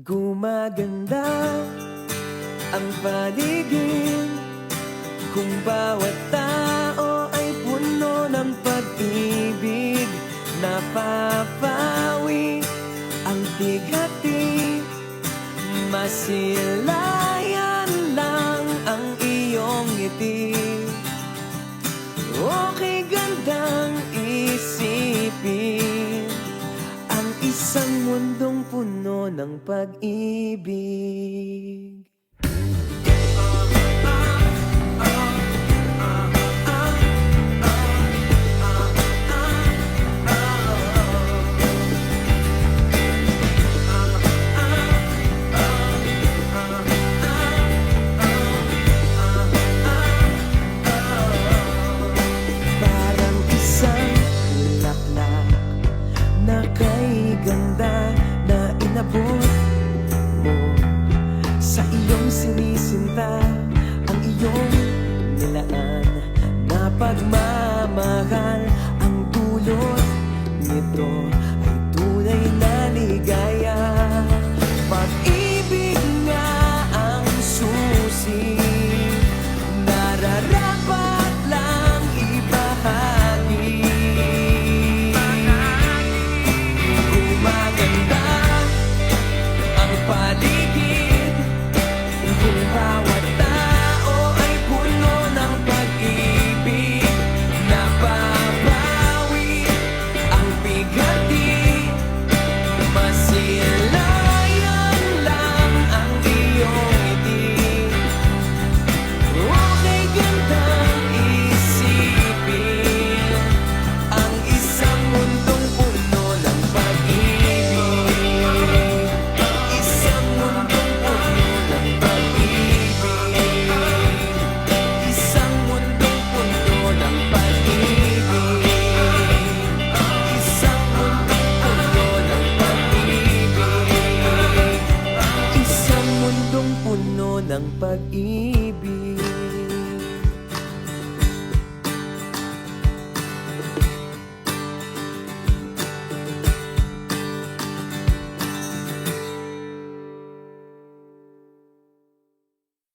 Gumaganda ang paligid kung bawat tao ay puno ng pag-ibig. Napapawi ang tighati, masilayan lang ang iyong ngiti. Okay gandang isipin ang isang mundong puno ng pag-ibig. Parang isang bulaklak na kay ganda na inabot mo sa iyong sinisinta, ang iyong nilaan na pagmamahal. Ang dulot nito ay tunay na ligaya. Pag-ibig nga ang susi, nararapat lang ibahagi. Gumaganda ang paligid kung bawat tao ay puno ng pag-ibig. Nababawi ang bigati, masilayan lang ang iyong ngiti. Okay gandang isipin ang isang mundong puno ng pag-ibig. Isang mundong puno ng pag-ibig. Isang mundong puno ng pag-ibig. Isang mundong puno ng pag-ibig. Isang mundong puno ng pag-ibig.